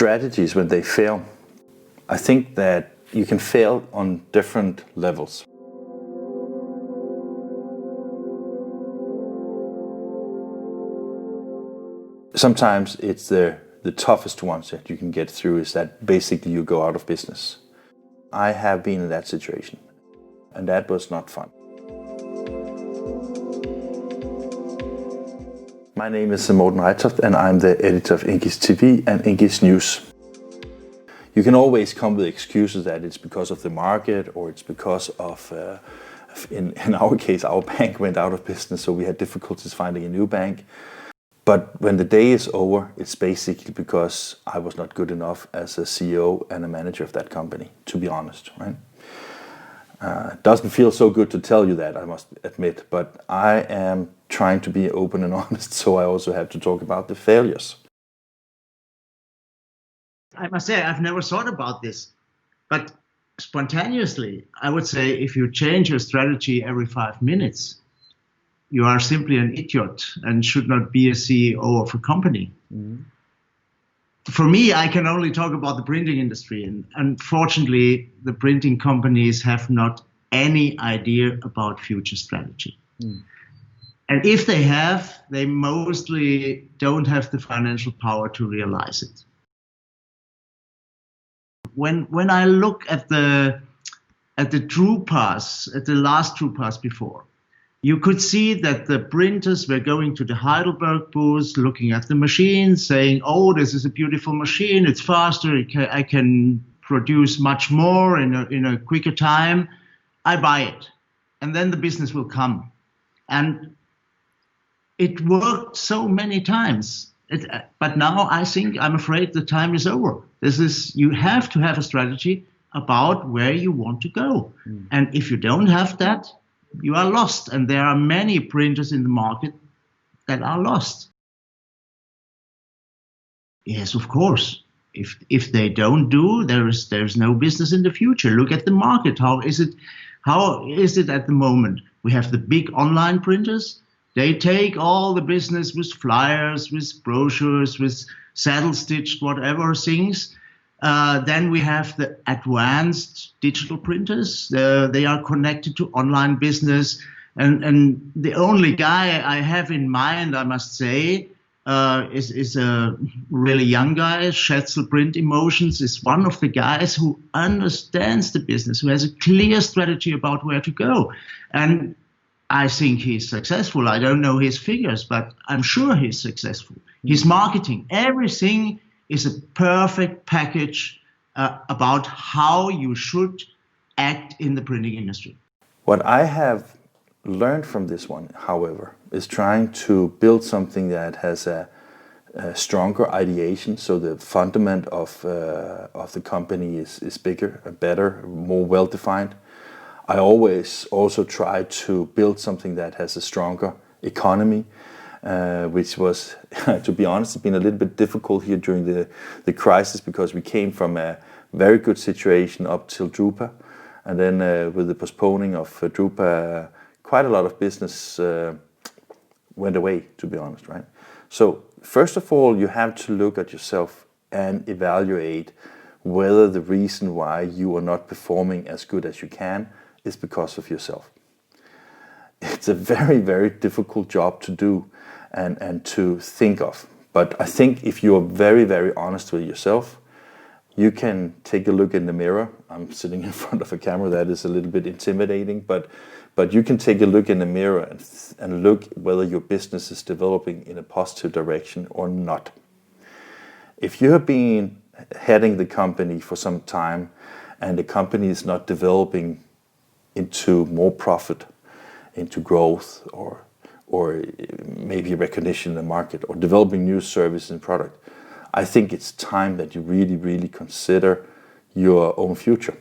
strategies when they fail, I think that you can fail on different levels. Sometimes it's the toughest ones that you can get through is that basically you go out of business. I have been in that situation, and that was not fun. My name is Morten Reitoft, and I'm the editor of English TV and English News. You can always come with excuses that it's because of the market or it's because of, in our case, our bank went out of business, so we had difficulties finding a new bank. But when the day is over, it's basically because I was not good enough as a CEO and a manager of that company, to be honest, right? Doesn't feel so good to tell you that, I must admit, but I am trying to be open and honest, so I also have to talk about the failures. I must say, I've never thought about this, but spontaneously, I would say if you change your strategy every 5 minutes, you are simply an idiot and should not be a CEO of a company. Mm-hmm. For me, I can only talk about the printing industry, and unfortunately, the printing companies have not any idea about future strategy. Mm. And if they have, they mostly don't have the financial power to realize it. When I look at the true pass, at the last true pass before, you could see that the printers were going to the Heidelberg booth, looking at the machine, saying, oh, this is a beautiful machine, it's faster, I can produce much more in a quicker time, I buy it. And then the business will come. And it worked so many times. But now I'm afraid the time is over. You have to have a strategy about where you want to go. Mm. And if you don't have that, you are lost, and there are many printers in the market that are lost. Yes, of course. If they don't do, there's no business in the future. Look at the market. How is it at the moment? We have the big online printers. They take all the business with flyers, with brochures, with saddle-stitched whatever things. Then we have the advanced digital printers. They are connected to online business. And the only guy I have in mind, I must say, is a really young guy. Schätzl Print Emotions is one of the guys who understands the business, who has a clear strategy about where to go. And I think he's successful. I don't know his figures, but I'm sure he's successful. His marketing, everything is a perfect package about how you should act in the printing industry. What I have learned from this one, however, is trying to build something that has a stronger ideation, so the fundament of the company is bigger, better, more well-defined. I always also try to build something that has a stronger economy, which was, to be honest, been a little bit difficult here during the crisis, because we came from a very good situation up till Drupa, and then with the postponing of Drupa, quite a lot of business went away, to be honest, right? So first of all, you have to look at yourself and evaluate whether the reason why you are not performing as good as you can is because of yourself. It's a very, very difficult job to do and to think of. But I think if you're very, very honest with yourself, you can take a look in the mirror. I'm sitting in front of a camera, that is a little bit intimidating, but you can take a look in the mirror and look whether your business is developing in a positive direction or not. If you have been heading the company for some time and the company is not developing into more profit, into growth, or maybe recognition in the market, or developing new service and product, I think it's time that you really, really consider your own future.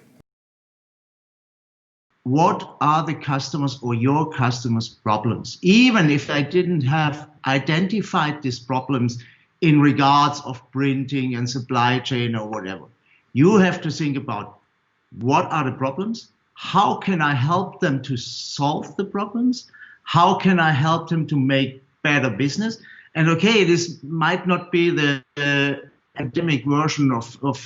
What are the customers or your customers' problems? Even if I didn't have identified these problems in regards of printing and supply chain or whatever, you have to think about what are the problems? How can I help them to solve the problems? How can I help them to make better business? And okay, this might not be the academic version of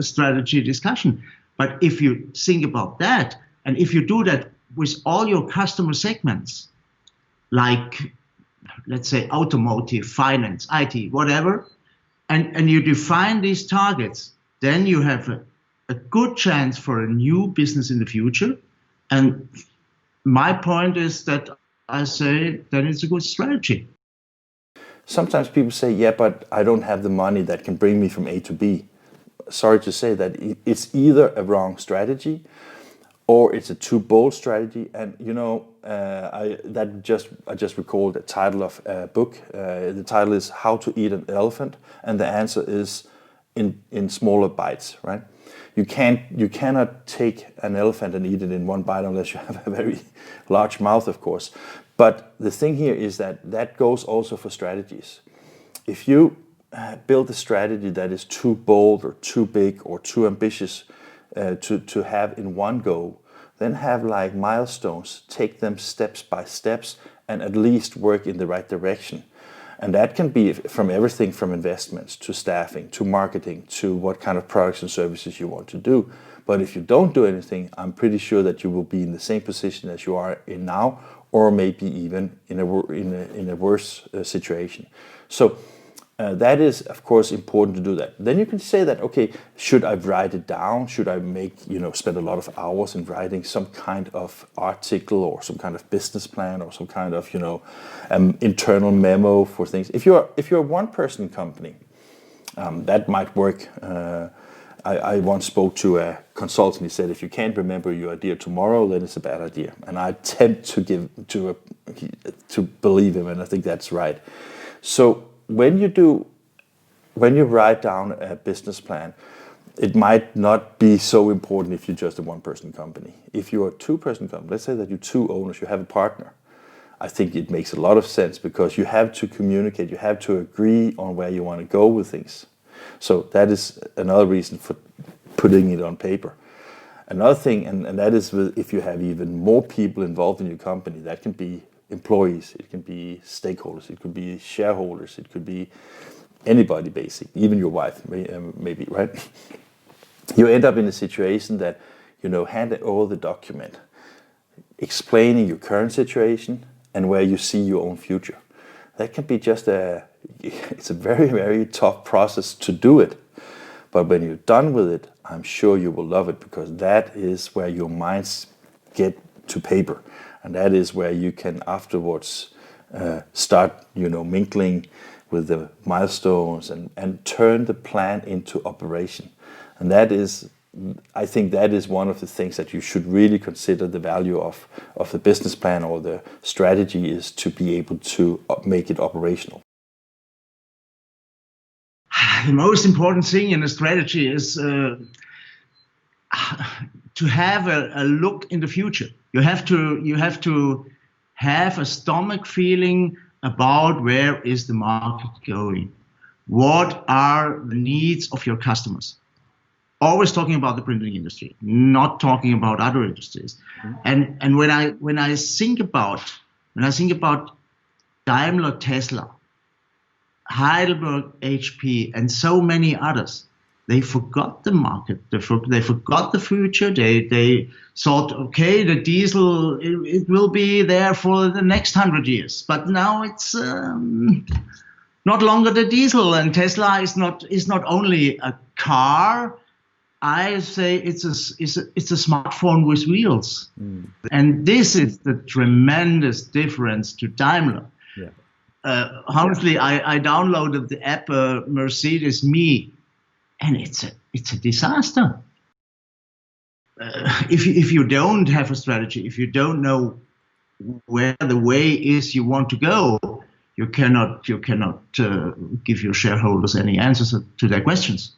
strategy discussion. But if you think about that, and if you do that with all your customer segments, like, let's say, automotive, finance, IT, whatever, and you define these targets, then you have a good chance for a new business in the future. And my point is that I say that it's a good strategy. Sometimes people say, yeah, but I don't have the money that can bring me from A to B. Sorry to say that it's either a wrong strategy or it's a too bold strategy. And I just recalled the title of a book. The title is How to Eat an Elephant, and the answer is in smaller bites, right? You cannot take an elephant and eat it in one bite unless you have a very large mouth, of course. But the thing here is that goes also for strategies. If you build a strategy that is too bold or too big or too ambitious to have in one go, then have like milestones, take them steps by steps, and at least work in the right direction. And that can be from everything from investments to staffing to marketing to what kind of products and services you want to do. But if you don't do anything, I'm pretty sure that you will be in the same position as you are in now, or maybe even in a worse situation. So that is, of course, important to do that. Then you can say that, okay, should I write it down? Should I spend a lot of hours in writing some kind of article or some kind of business plan or some kind of, internal memo for things? If you're a one-person company, that might work. I once spoke to a consultant. He said, if you can't remember your idea tomorrow, then it's a bad idea. And I tend to believe him, and I think that's right. So when you write down a business plan, it might not be so important if you're just a one-person company. If you're a two-person company, let's say that you're two owners, you have a partner, I think it makes a lot of sense because you have to communicate, you have to agree on where you want to go with things. So that is another reason for putting it on paper. Another thing, and that is if you have even more people involved in your company, that can be employees, it can be stakeholders, it could be shareholders, it could be anybody basically, even your wife maybe, right? You end up in a situation that, hand over the document, explaining your current situation and where you see your own future. That can be it's a very, very tough process to do it. But when you're done with it, I'm sure you will love it because that is where your minds get to paper. And that is where you can afterwards start, mingling with the milestones and turn the plan into operation. And I think that is one of the things that you should really consider the value of the business plan or the strategy is to be able to make it operational. The most important thing in a strategy is to have a look in the future. You have to have a stomach feeling about where is the market going. What are the needs of your customers? Always talking about the printing industry, not talking about other industries. Mm-hmm. And when I think about Daimler, Tesla, Heidelberg, HP, and so many others, they forgot the market. They forgot the future. They thought, okay, the diesel it will be there for the next 100 years. But now it's not longer the diesel, and Tesla is not only a car. I say it's a smartphone with wheels, and this is the tremendous difference to Daimler. Yeah. Honestly, I downloaded the app Mercedes Me, and it's a disaster. If you don't have a strategy, if you don't know where the way is you want to go, you cannot give your shareholders any answers to their questions.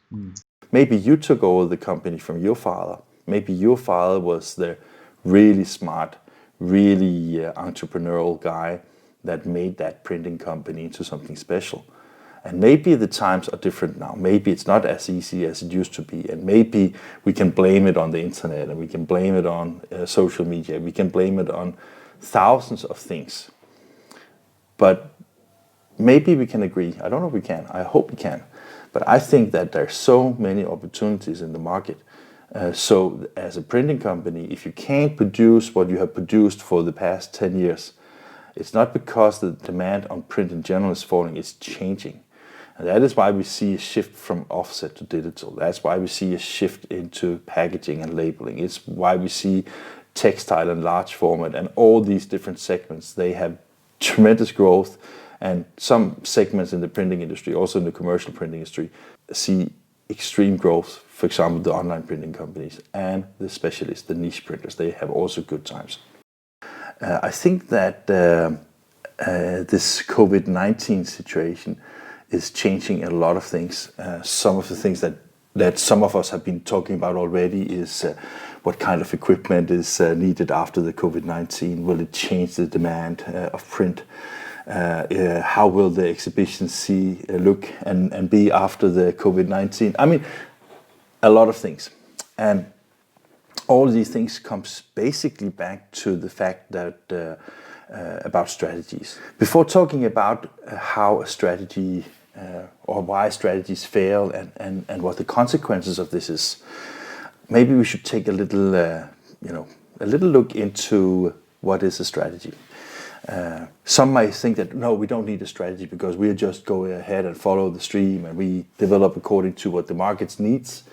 Maybe you took over the company from your father. Maybe your father was the really smart, really entrepreneurial guy that made that printing company into something special. And maybe the times are different now. Maybe it's not as easy as it used to be. And maybe we can blame it on the internet, and we can blame it on social media. We can blame it on thousands of things. But maybe we can agree. I don't know if we can. I hope we can. But I think that there's so many opportunities in the market. So as a printing company, if you can't produce what you have produced for the past 10 years, it's not because the demand on print in general is falling, it's changing. And that is why we see a shift from offset to digital. That's why we see a shift into packaging and labeling. It's why we see textile and large format and all these different segments. They have tremendous growth, and some segments in the printing industry, also in the commercial printing industry, see extreme growth. For example, the online printing companies and the specialists, the niche printers, they have also good times. I think that this COVID-19 situation is changing a lot of things. Some of the things that some of us have been talking about already is what kind of equipment is needed after the COVID-19. Will it change the demand of print? How will the exhibition look and be after the COVID-19? I mean, a lot of things. And all these things comes basically back to the fact that about strategies. Before talking about how a strategy or why strategies fail and what the consequences of this is, maybe we should take a little look into what is a strategy. Some might think that no, we don't need a strategy because we just go ahead and follow the stream and we develop according to what the market needs.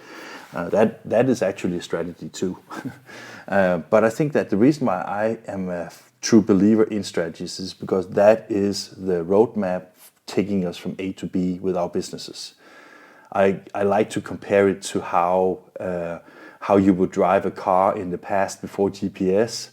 That is actually a strategy too. But I think that the reason why I am a true believer in strategies is because that is the roadmap taking us from A to B with our businesses. I like to compare it to how you would drive a car in the past before GPS.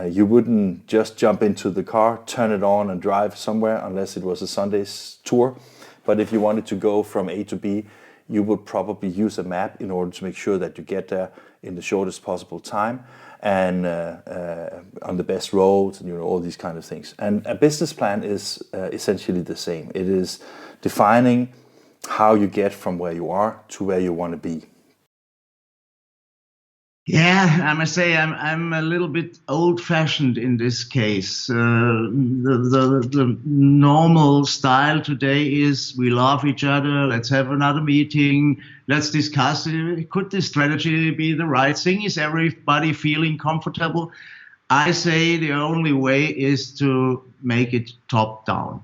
You wouldn't just jump into the car, turn it on and drive somewhere unless it was a Sunday's tour. But if you wanted to go from A to B, you would probably use a map in order to make sure that you get there in the shortest possible time and on the best roads and all these kind of things. And a business plan is essentially the same. It is defining how you get from where you are to where you want to be. Yeah, I must say I'm a little bit old-fashioned in this case. The normal style today is we love each other. Let's have another meeting. Let's discuss. Could this strategy be the right thing? Is everybody feeling comfortable? I say the only way is to make it top down.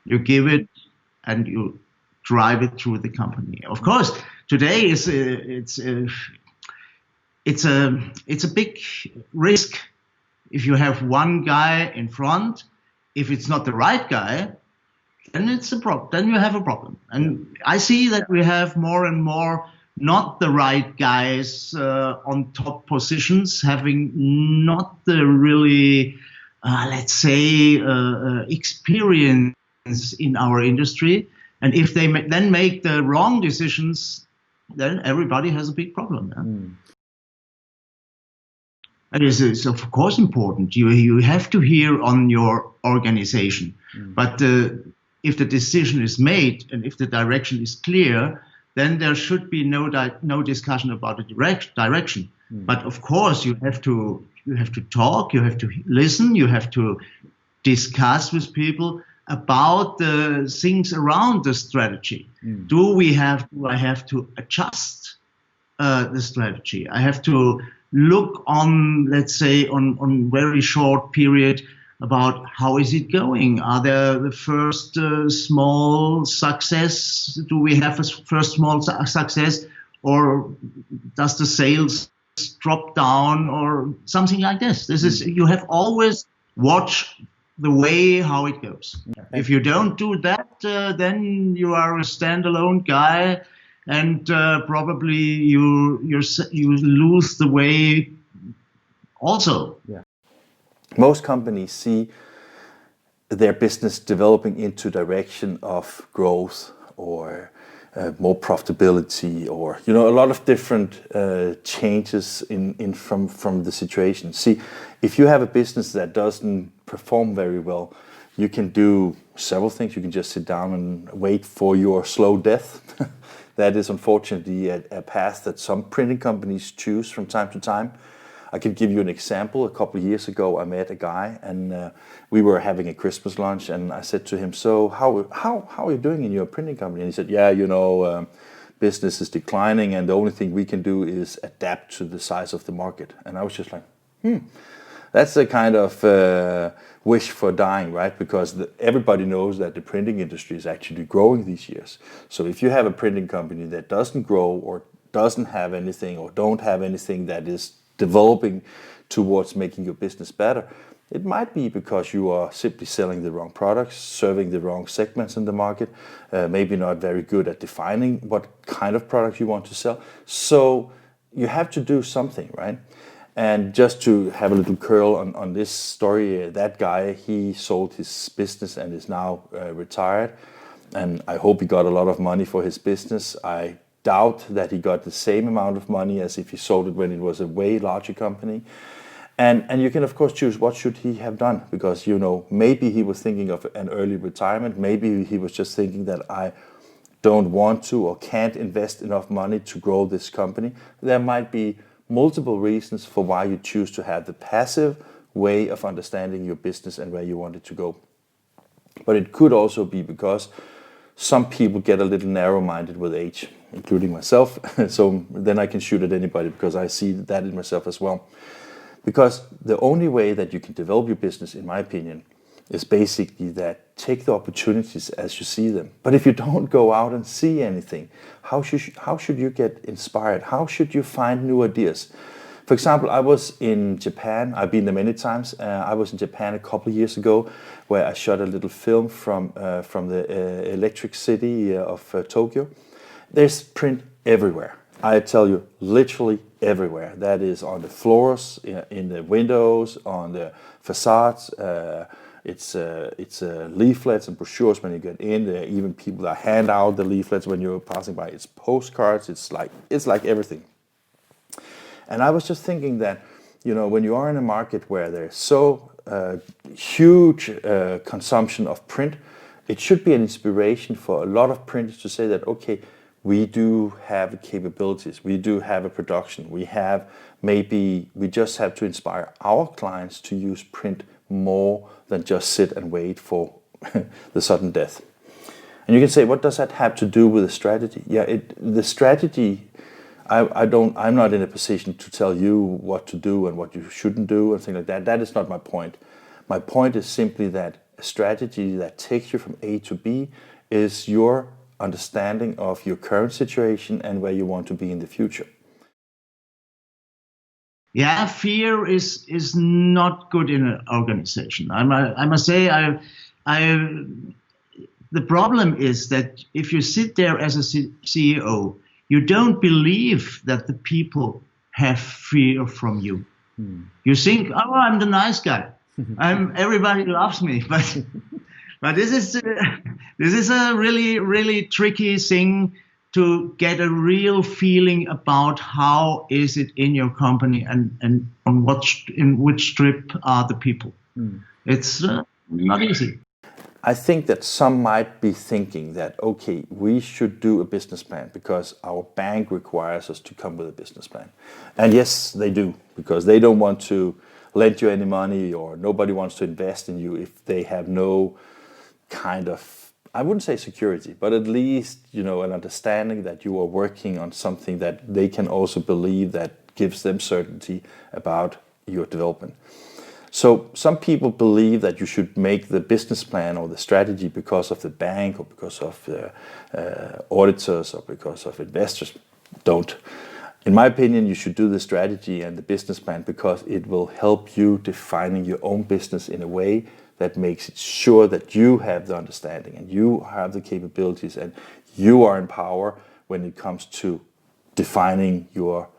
You give it and you drive it through the company. Of course, today it's a big risk if you have one guy in front. If it's not the right guy, then it's a problem. Then you have a problem. And I see that we have more and more not the right guys on top positions, having not the really, let's say, experience in our industry. And if they then make the wrong decisions, then everybody has a big problem. Yeah? And it's of course important. You have to hear on your organization. But if the decision is made and if the direction is clear, then there should be no discussion about the direction. But of course, you have to talk, you have to listen, you have to discuss with people about the things around the strategy. Do I have to adjust the strategy? I have to look on, let's say, on very short period about how is it going? Are there the first small success? Do we have a first small success, or does the sales drop down or something like this? This is, you have always watch the way how it goes. If you don't do that, then you are a standalone guy. And probably you lose the way also. Yeah. Most companies see their business developing into direction of growth or more profitability, or a lot of different changes from the situation. See, if you have a business that doesn't perform very well, you can do several things. You can just sit down and wait for your slow death. That is unfortunately a path that some printing companies choose from time to time. I could give you an example. A couple of years ago, I met a guy, and we were having a Christmas lunch, and I said to him, "So how are you doing in your printing company?" And he said, "Yeah, business is declining, and the only thing we can do is adapt to the size of the market." And I was just like, that's a kind of wish for dying, right? Because everybody knows that the printing industry is actually growing these years. So if you have a printing company that doesn't grow or doesn't have anything or don't have anything that is developing towards making your business better, it might be because you are simply selling the wrong products, serving the wrong segments in the market, maybe not very good at defining what kind of products you want to sell. So you have to do something, right? And just to have a little curl on this story, that guy, he sold his business and is now retired. And I hope he got a lot of money for his business. I doubt that he got the same amount of money as if he sold it when it was a way larger company. And you can of course choose what should he have done, because maybe he was thinking of an early retirement. Maybe he was just thinking that I don't want to or can't invest enough money to grow this company. There might be multiple reasons for why you choose to have the passive way of understanding your business and where you want it to go. But it could also be because some people get a little narrow-minded with age, including myself. So then I can shoot at anybody because I see that in myself as well. Because the only way that you can develop your business, in my opinion, is basically that take the opportunities as you see them. But if you don't go out and see anything, how should you get inspired? How should you find new ideas? For example, I was in Japan. I've been there many times. I was in Japan a couple of years ago, where I shot a little film from the electric city of Tokyo. There's print everywhere. I tell you, literally everywhere. That is on the floors, in the windows, on the facades. It's leaflets and brochures when you get in. There are even people that hand out the leaflets when you're passing by. It's postcards. It's like everything. And I was just thinking that, when you are in a market where there's so huge consumption of print, it should be an inspiration for a lot of printers to say that, okay, we do have capabilities, we do have a production, we just have to inspire our clients to use print more than just sit and wait for the sudden death. And you can say, what does that have to do with the strategy? Yeah, the strategy, I'm not in a position to tell you what to do and what you shouldn't do and things like that. That is not my point. My point is simply that a strategy that takes you from A to B is your understanding of your current situation and where you want to be in the future. Yeah, fear is not good in an organization. I must say, the problem is that if you sit there as a CEO, you don't believe that the people have fear from you. You think, oh, I'm the nice guy. Everybody loves me, but this is a really, really tricky thing to get a real feeling about how is it in your company and in which strip are the people. It's not easy. I think that some might be thinking that, okay, we should do a business plan because our bank requires us to come with a business plan. And yes, they do, because they don't want to lend you any money, or nobody wants to invest in you if they have no kind of, I wouldn't say security, but at least, an understanding that you are working on something that they can also believe that gives them certainty about your development. So some people believe that you should make the business plan or the strategy because of the bank or because of the auditors or because of investors. Don't. In my opinion, you should do the strategy and the business plan because it will help you defining your own business in a way that makes it sure that you have the understanding and you have the capabilities and you are in power when it comes to defining your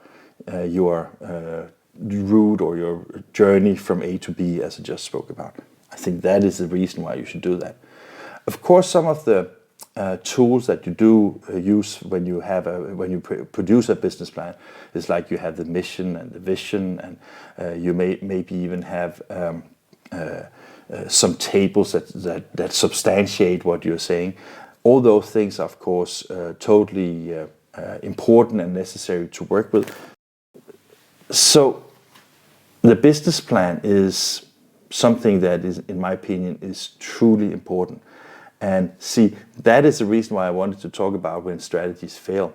route or your journey from A to B, as I just spoke about. I think that is the reason why you should do that. Of course, some of the tools that you do use when you produce a business plan is like you have the mission and the vision, and you maybe even have some tables that substantiate what you're saying. All those things are, of course, totally important and necessary to work with. So The business plan is something that is, in my opinion, is truly important. And see, that is the reason why I wanted to talk about when strategies fail.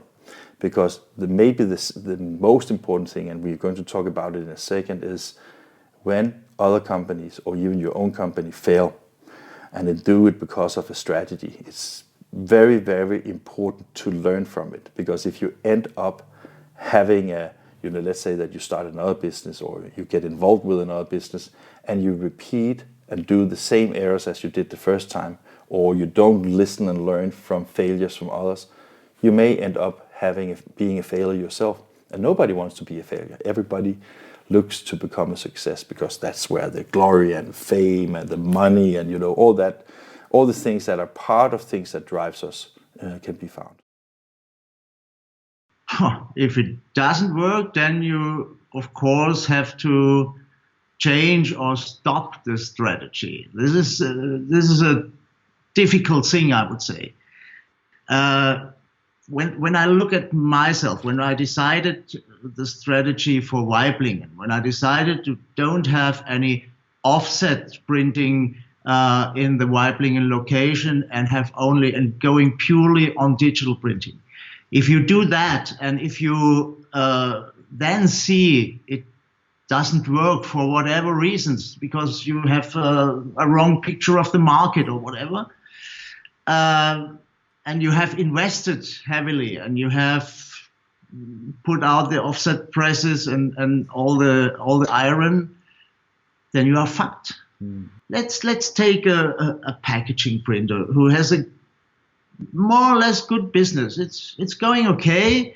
Because maybe the most important thing, and we're going to talk about it in a second, is when other companies or even your own company fail and they do it because of a strategy. It's very, very important to learn from it, because if you end up having let's say that you start another business or you get involved with another business and you repeat and do the same errors as you did the first time, or you don't listen and learn from failures from others, you may end up being a failure yourself. And nobody wants to be a failure. Everybody looks to become a success, because that's where the glory and fame and the money and all the things that are part of things that drives us can be found. If it doesn't work, then you of course have to change or stop the strategy. This is a difficult thing, I would say. When I look at myself, when I decided the strategy for Weiblingen, when I decided to don't have any offset printing in the Weiblingen location and going purely on digital printing. If you do that, and if you then see it doesn't work for whatever reasons, because you have a wrong picture of the market or whatever, and you have invested heavily, and you have put out the offset presses and all the iron, then you are fucked. Let's take a packaging printer who has a more or less good business. It's going okay,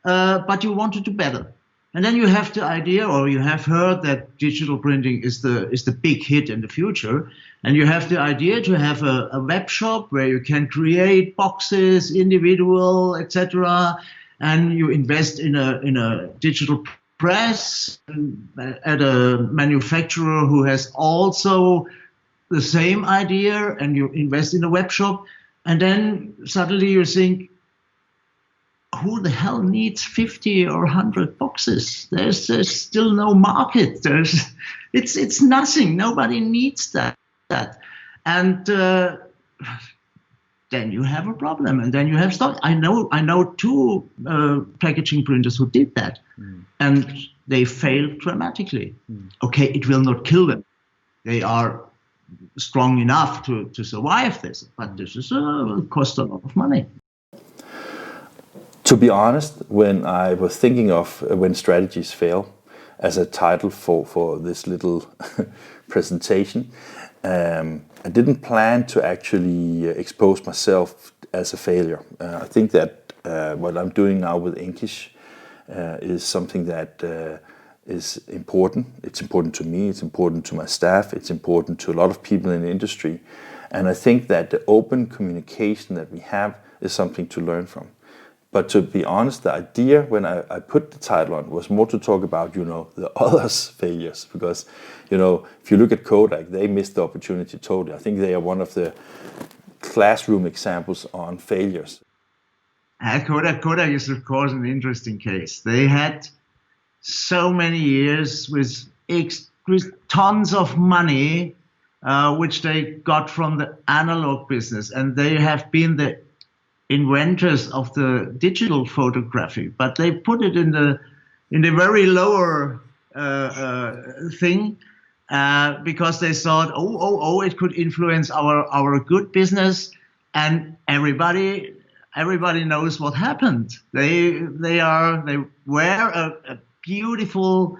but you want to do better. And then you have the idea, or you have heard that digital printing is the big hit in the future, and you have the idea to have a web shop where you can create boxes, individual, etc., and you invest in a digital press at a manufacturer who has also the same idea, and you invest in a web shop, and then suddenly you think, who the hell needs 50 or 100 boxes? There's still no market. It's nothing. Nobody needs that. And then you have a problem, and then you have stock. I know two packaging printers who did that, and they failed dramatically. Okay, it will not kill them. They are strong enough to survive this, but this is cost a lot of money. To be honest, when I was thinking of when strategies fail as a title for this little presentation, I didn't plan to actually expose myself as a failure. I think that what I'm doing now with English is something that is important. It's important to me, it's important to my staff, it's important to a lot of people in the industry. And I think that the open communication that we have is something to learn from. But to be honest, the idea when I put the title on was more to talk about, the others' failures. Because, if you look at Kodak, they missed the opportunity totally. I think they are one of the classroom examples on failures. Kodak is, of course, an interesting case. They had so many years with tons of money, which they got from the analog business. And they have been the inventors of the digital photography, but they put it in the very lower thing because they thought, it could influence our good business, and everybody knows what happened. They were a beautiful,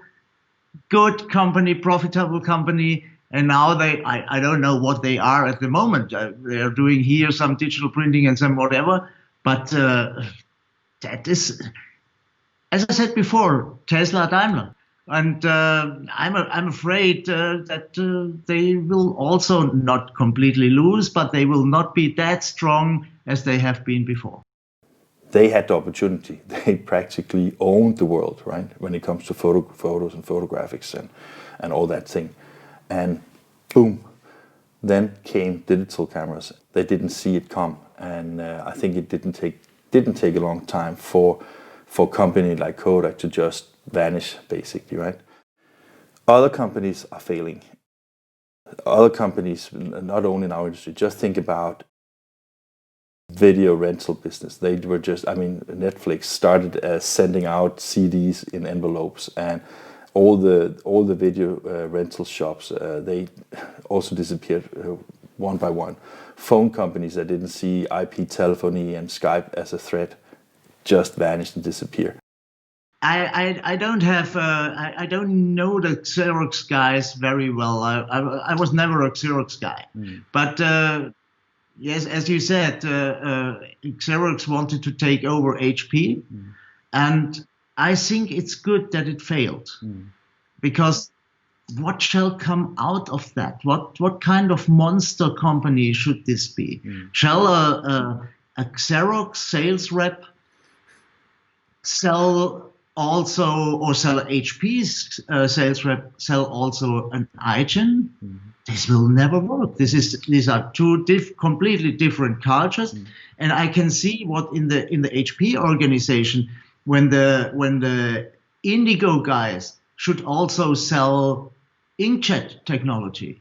good company, profitable company. And now I don't know what they are at the moment. They are doing here some digital printing and some whatever. But that is, as I said before, Tesla, Daimler. And I'm afraid that they will also not completely lose, but they will not be that strong as they have been before. They had the opportunity. They practically owned the world, right? When it comes to photos and photographics and all that thing. And boom, then came digital cameras. They didn't see it come, and I think it didn't take a long time for a company like Kodak to just vanish, basically, right? Other companies are failing. Other companies, not only in our industry, just think about video rental business. They were just, I mean, Netflix started as sending out CDs in envelopes, and all the video rental shops, they also disappeared one by one. Phone companies that didn't see IP telephony and Skype as a threat just vanished and disappeared. I don't have I don't know the Xerox guys very well. I was never a Xerox guy, but yes, as you said, Xerox wanted to take over HP, and I think it's good that it failed, because what shall come out of that? What kind of monster company should this be? Shall a Xerox sales rep sell HP's sales rep sell also an iGen? This will never work. These are two completely different cultures, and I can see what in the HP organization, when the Indigo guys should also sell inkjet technology.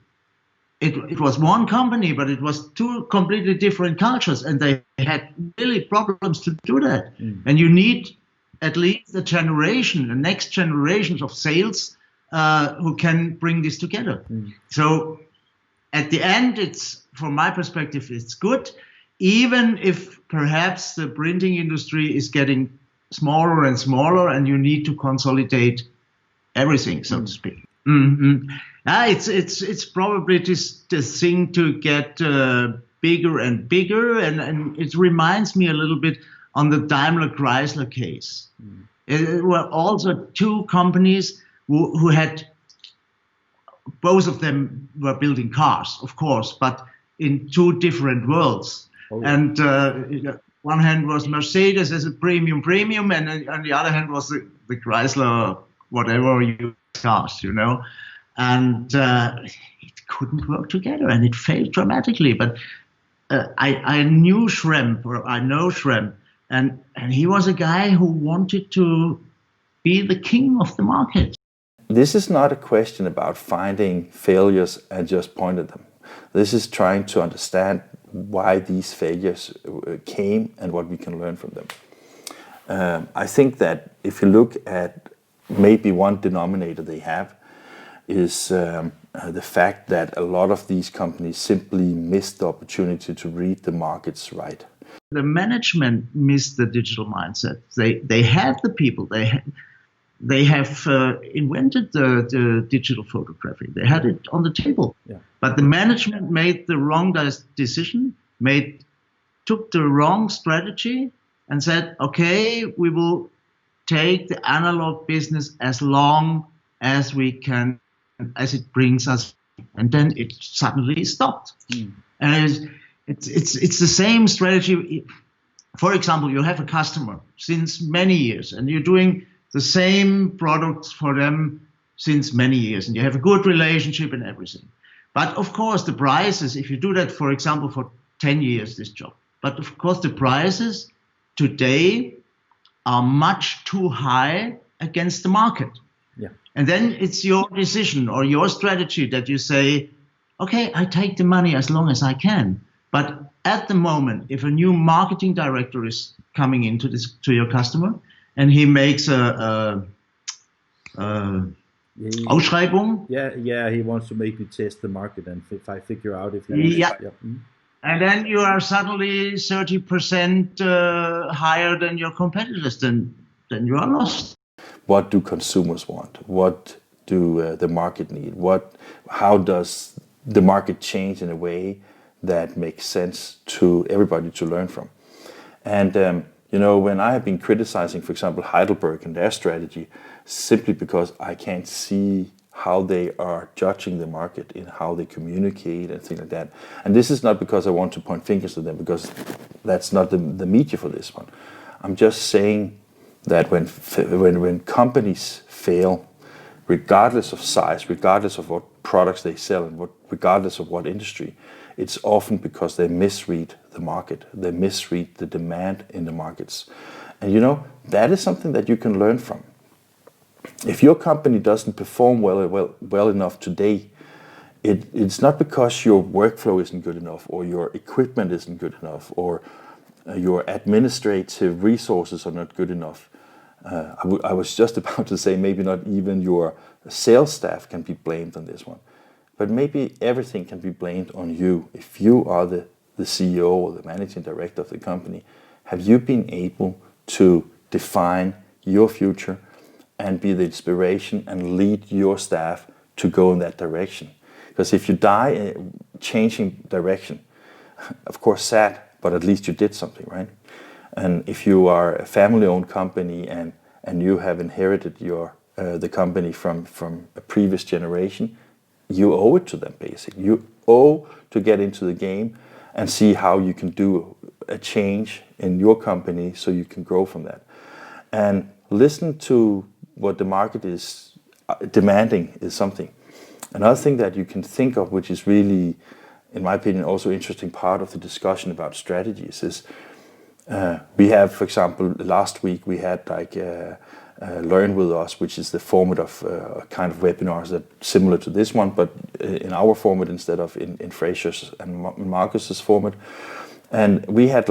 It was one company, but it was two completely different cultures, and they had really problems to do that. And you need at least the next generations of sales who can bring this together. So at the end, from my perspective, it's good, even if perhaps the printing industry is getting smaller and smaller, and you need to consolidate everything, so to speak. It's probably just the thing to get bigger and bigger, and it reminds me a little bit on the Daimler Chrysler case. It were also two companies who had, both of them were building cars, of course, but in two different worlds. And one hand was Mercedes as a premium, and on the other hand was the Chrysler, whatever cars, and it couldn't work together, and it failed dramatically. But I know Schrem, and he was a guy who wanted to be the king of the market. This is not a question about finding failures and just point at them. This is trying to understand why these failures came and what we can learn from them. I think that if you look at maybe one denominator they have is the fact that a lot of these companies simply missed the opportunity to read the markets right. The management missed the digital mindset. They had the people. They have invented the digital photography. They had it on the table. But the management made the wrong decision, took the wrong strategy, and said, okay, we will take the analog business as long as we can, as it brings us, and then it suddenly stopped. And it's the same strategy. For example, you have a customer since many years, and you're doing the same products for them since many years, and you have a good relationship and everything. But of course, the prices, if you do that, for example, for 10 years, this job, but of course, the prices today are much too high against the market. And then it's your decision or your strategy that you say, okay, I take the money as long as I can. But at the moment, if a new marketing director is coming into to your customer, and he makes a Ausschreibung. He wants to maybe test the market and figure out if he And then you are suddenly 30% higher than your competitors, then you are lost. What do consumers want? What do the market need? How does the market change in a way that makes sense to everybody to learn from? And when I have been criticizing, for example, Heidelberg and their strategy, simply because I can't see how they are judging the market in how they communicate and things like that. And this is not because I want to point fingers at them, because that's not the media for this one. I'm just saying that when companies fail, regardless of size, regardless of what products they sell, and regardless of what industry, it's often because they misread the market. They misread the demand in the markets. And that is something that you can learn from. If your company doesn't perform well enough today, it's not because your workflow isn't good enough, or your equipment isn't good enough, or your administrative resources are not good enough. I was just about to say maybe not even your sales staff can be blamed on this one, but maybe everything can be blamed on you. If you are the CEO or the managing director of the company, have you been able to define your future and be the inspiration and lead your staff to go in that direction? Because if you die changing direction, of course sad, but at least you did something, right? And if you are a family-owned company and you have inherited the company from a previous generation, you owe it to them, basically. You owe to get into the game and see how you can do a change in your company so you can grow from that. And listen to what the market is demanding is something. Another thing that you can think of, which is really, in my opinion, also interesting part of the discussion about strategies, is we have, for example, last week we had Learn With Us, which is the format of kind of webinars that similar to this one, but in our format instead of in Fracer's and Marcus's format. And we had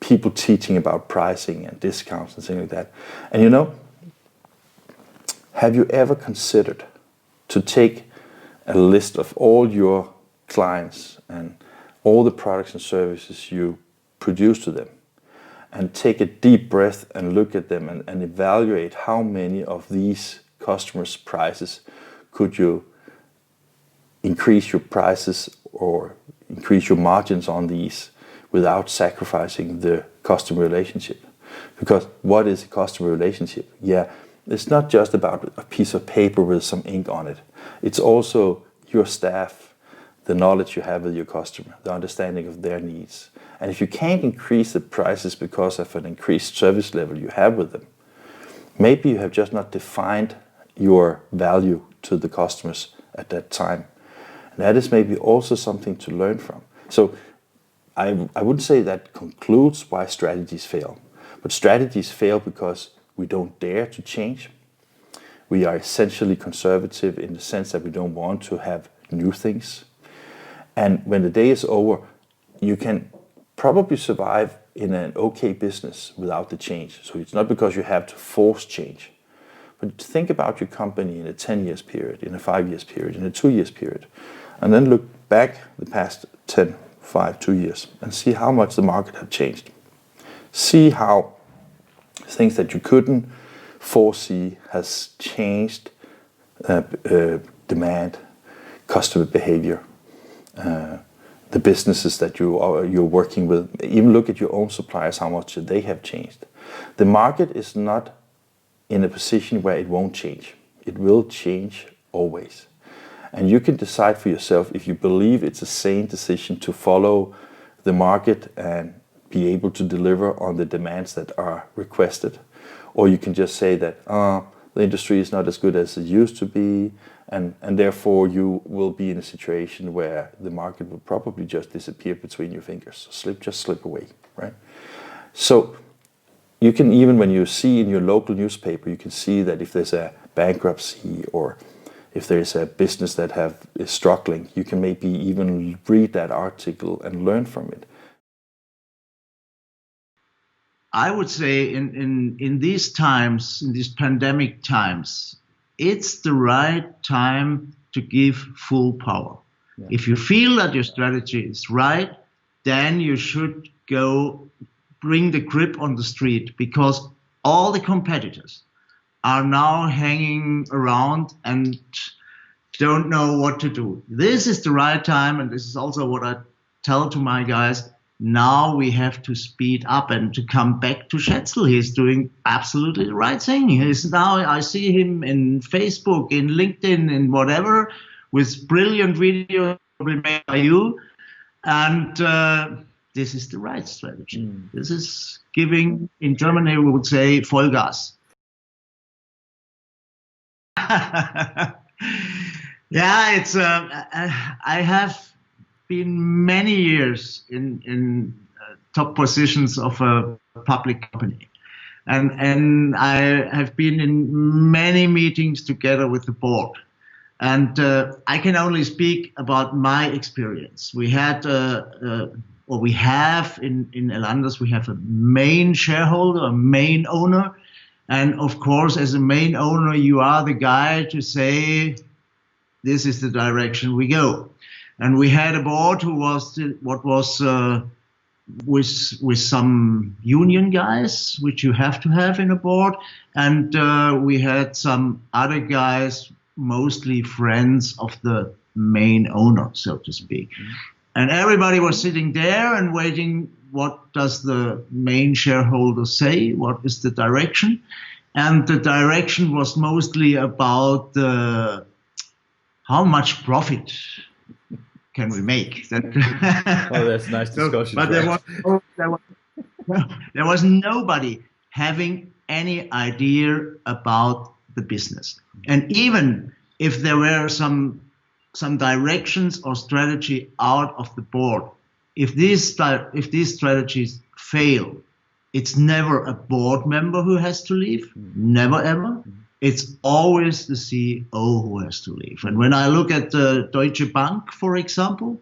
people teaching about pricing and discounts and things like that. And have you ever considered to take a list of all your clients and all the products and services you produce to them, and take a deep breath and look at them and evaluate how many of these customers' prices could you increase your prices or increase your margins on these without sacrificing the customer relationship? Because what is a customer relationship? Yeah, it's not just about a piece of paper with some ink on it. It's also your staff, the knowledge you have with your customer, the understanding of their needs. And if you can't increase the prices because of an increased service level you have with them, maybe you have just not defined your value to the customers at that time. And that is maybe also something to learn from. So I wouldn't say that concludes why strategies fail, but strategies fail because we don't dare to change. We are essentially conservative in the sense that we don't want to have new things. And when the day is over, you can probably survive in an okay business without the change. So it's not because you have to force change. But think about your company in a 10 years period, in a 5 years period, in a 2 years period. And then look back the past 10, 5, 2 years and see how much the market have changed. See how things that you couldn't foresee has changed demand, customer behavior, the businesses that you're working with. Even look at your own suppliers, how much they have changed. The market is not in a position where it won't change. It will change always. And you can decide for yourself if you believe it's a sane decision to follow the market and be able to deliver on the demands that are requested. Or you can just say that the industry is not as good as it used to be, and therefore you will be in a situation where the market will probably just disappear between your fingers. Just slip away, right? So you can, even when you see in your local newspaper, you can see that if there's a bankruptcy or if there's a business that is struggling, you can maybe even read that article and learn from it. I would say in these times, in these pandemic times, it's the right time to give full power. Yeah. If you feel that your strategy is right, then you should go bring the grip on the street, because all the competitors are now hanging around and don't know what to do. This is the right time, and this is also what I tell to my guys. Now we have to speed up and to come back to Schätzl. He's doing absolutely the right thing. I see him in Facebook, in LinkedIn, in whatever, with brilliant videos made by you. And this is the right strategy. This is giving, in Germany we would say, Vollgas. Yeah, it's. I have been many years in top positions of a public company, and I have been in many meetings together with the board. And I can only speak about my experience. We had, or we have in Elanders, we have a main shareholder, a main owner. And of course, as a main owner, you are the guy to say, this is the direction we go. And we had a board who was with some union guys, which you have to have in a board. And we had some other guys, mostly friends of the main owner, so to speak. And everybody was sitting there and waiting, what does the main shareholder say? What is the direction? And the direction was mostly about how much profit can we make. Oh, that's a nice discussion. But there was nobody having any idea about the business. And even if there were some directions or strategy out of the board, if these strategies fail, it's never a board member who has to leave, never ever. It's always the CEO who has to leave. And when I look at Deutsche Bank, for example,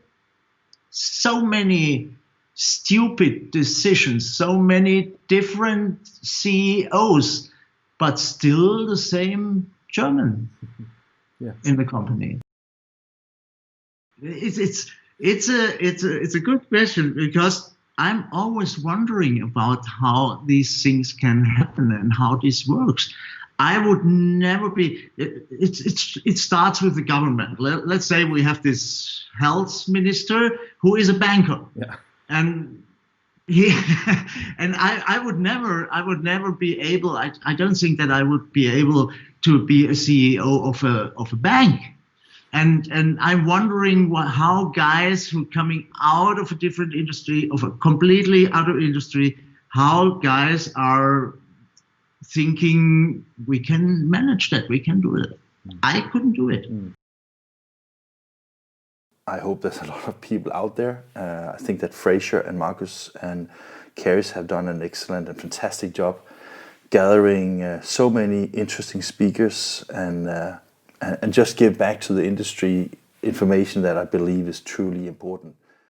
so many stupid decisions, so many different CEOs, but still the same German in the company. It's a good question, because I'm always wondering about how these things can happen and how this works. I would never be. It starts with the government. Let's say we have this health minister who is a banker, and I would never be able. I don't think that I would be able to be a CEO of a bank. And I'm wondering how guys who are coming out of a different industry, of a completely other industry, how guys are thinking we can manage that, we can do it. I couldn't do it. I hope there's a lot of people out there. I think that Fracer and Marcus and Caris have done an excellent and fantastic job gathering so many interesting speakers and just give back to the industry information that I believe is truly important.